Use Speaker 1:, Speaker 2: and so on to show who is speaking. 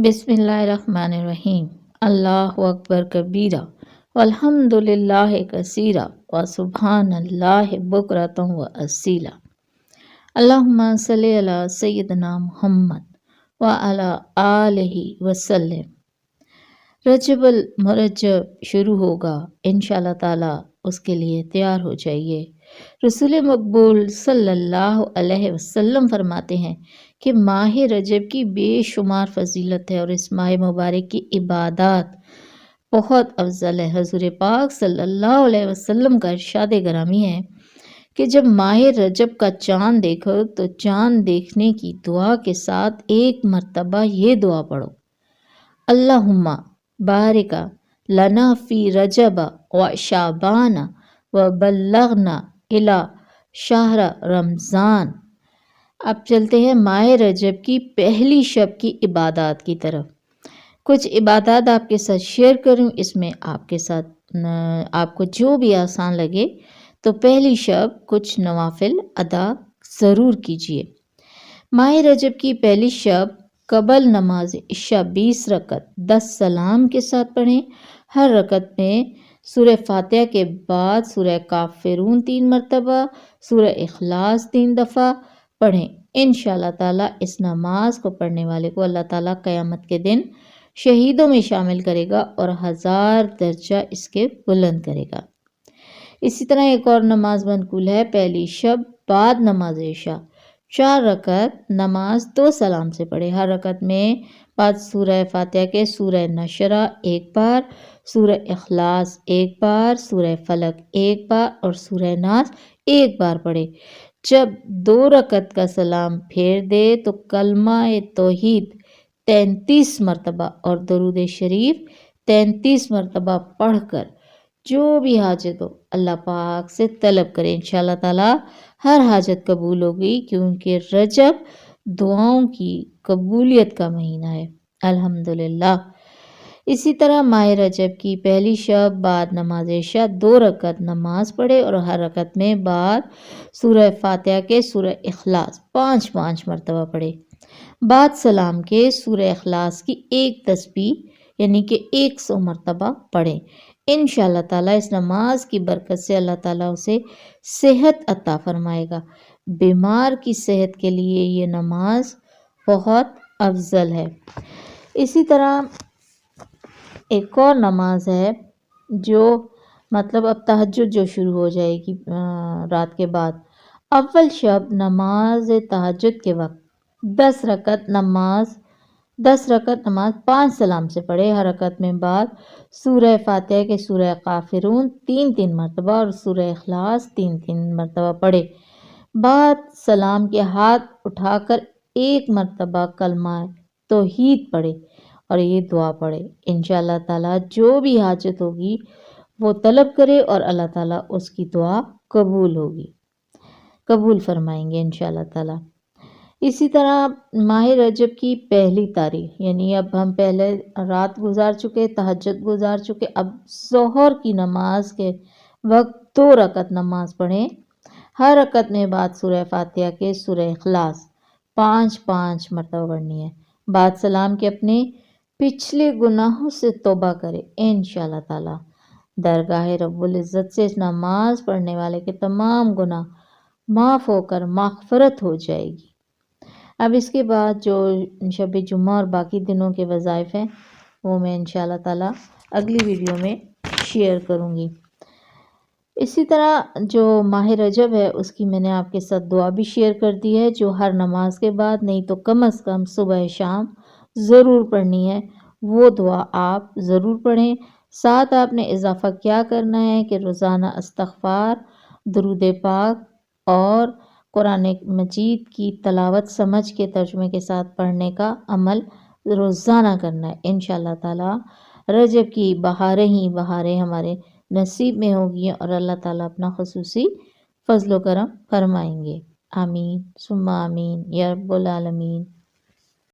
Speaker 1: बिस्मिल्लाहिर्रहमानिर्रहीम। अल्लाहु अकबर कबीरा वल्हम्दुलिल्लाहि कसीरा व सुब्हानल्लाहि बुकरतम व असीला। अल्लाहुम्मा सल्ली अला सय्यिदना मुहम्मद व अला आलिहि वसल्लम। रजबुल मुरज्जब शुरू होगा, इंशाअल्लाह ताला उसके लिए तैयार हो जाइए। रसूल मकबूल सल्लल्लाहु अलैहि वसल्लम फरमाते हैं कि माह रजब की बेशुमार फजीलत है और इस माह मुबारक की इबादत बहुत अफजल है। हजूर पाक सल्लल्लाहु अलैहि वसल्लम का इरशाद गिरामी है कि जब माह रजब का चाँद देखो तो चाँद देखने की दुआ के साथ एक मर्तबा ये दुआ पढ़ो, अल्लाहुम्मा बारिका लना फी रजब व शाबाना व बल्लगना इला शाहर रमज़ान। अब चलते हैं माह रजब की पहली शब की इबादत की तरफ। कुछ इबादत आपके साथ शेयर करूं, इसमें आपके साथ आपको जो भी आसान लगे तो पहली शब कुछ नवाफिल अदा ज़रूर कीजिए। माह रजब की पहली शब कबल नमाज इशा 20 रकत 10 सलाम के साथ पढ़ें। हर रकत में सूरह फातिहा के बाद सूरह काफिरून 3 मरतबा, सूरह इखलास 3 दफ़ा पढ़ें। इंशाअल्लाह ताला इस नमाज को पढ़ने वाले को अल्लाह ताला क़यामत के दिन शहीदों में शामिल करेगा और 1000 दर्जा इसके बुलंद करेगा। इसी तरह एक और नमाज मनकूल है, पहली शब बाद नमाज इशा 4 रकत नमाज 2 सलाम से पढ़े। हर रकत में बाद सूरह फातिहा के सूरह नशरा एक बार, सूरह इखलास एक बार, सूरह फलक एक बार और सूरह नास एक बार पढ़े। जब 2 रकत का सलाम फेर दे तो कलमा तौहीद 33 मरतबा और दरूद शरीफ 33 मरतबा पढ़कर जो भी हाजत हो अल्लाह पाक से तलब करें। इंशाअल्लाह ताला हर हाजत कबूल होगी, क्योंकि रजब दुआओं की कबूलियत का महीना है। अल्हम्दुलिल्लाह। इसी तरह माह रजब की पहली शब बाद नमाज इशा 2 रकत नमाज पढ़े और हर रकत में बाद सूरह फातिहा के सूरह इखलास 5-5 मरतबा पढ़े। बाद सलाम के सूरह इखलास की एक तस्बीह यानी कि 100 मरतबा पढ़ें। इंशाअल्लाह ताला इस नमाज की बरकत से अल्लाह ताला उसे सेहत अता फरमाएगा। बीमार की सेहत के लिए ये नमाज बहुत अफजल है। इसी तरह एक और नमाज है जो मतलब अब तहज्जुद जो शुरू हो जाएगी रात के बाद। अव्वल शब नमाज तहज्जुद के वक्त 10 रकत नमाज 5 सलाम से पढ़े। हर रकत में बाद सूरह फातिहा के सूरह काफिरून 3-3 मरतबा और सूरह इखलास 3-3 मरतबा पढ़े। बाद सलाम के हाथ उठाकर एक मरतबा कलमा तौहीद पढ़े और ये दुआ पढ़े। इंशाअल्लाह ताला जो भी हाजत होगी वो तलब करे और अल्लाह ताला उसकी दुआ कबूल फरमाएंगे इंशाअल्लाह ताला। इसी तरह माह रजब की पहली तारीख यानी अब हम पहले रात गुजार चुके, तहज्जुद गुजार चुके, अब ज़ोहर की नमाज के वक्त 2 रकत नमाज पढ़ें। हर रकत में बाद सूरह फातिहा के सूरह इखलास 5-5 मरतबा पढ़नी है। बाद सलाम के अपने पिछले गुनाहों से तौबा करें। इंशाअल्लाह ताला दरगाह रब्बुल इज़्ज़त से इस नमाज पढ़ने वाले के तमाम गुनाह माफ़ होकर मग़फ़िरत हो जाएगी। अब इसके बाद जो शब जुम्मा और बाकी दिनों के वज़ाइफ हैं वो मैं इंशाअल्लाह ताला अगली वीडियो में शेयर करूँगी। इसी तरह जो माह रजब है उसकी मैंने आपके साथ दुआ भी शेयर कर दी है, जो हर नमाज के बाद नहीं तो कम से कम सुबह शाम ज़रूर पढ़नी है। वो दुआ आप ज़रूर पढ़ें। साथ आपने इजाफ़ा क्या करना है कि रोज़ाना इस्तिग़फ़ार, दुरूद पाक और कुरान मजीद की तलावत समझ के तर्जुमे के साथ पढ़ने का अमल रोज़ाना करना है। इंशाअल्लाह ताला रजब की बहारें ही बहारें हमारे नसीब में होगी और अल्लाह ताला अपना ख़ुसूसी फ़ज़्ल व करम फरमाएंगे। आमीन सुम्मा आमीन या रब्बुल आलमीन।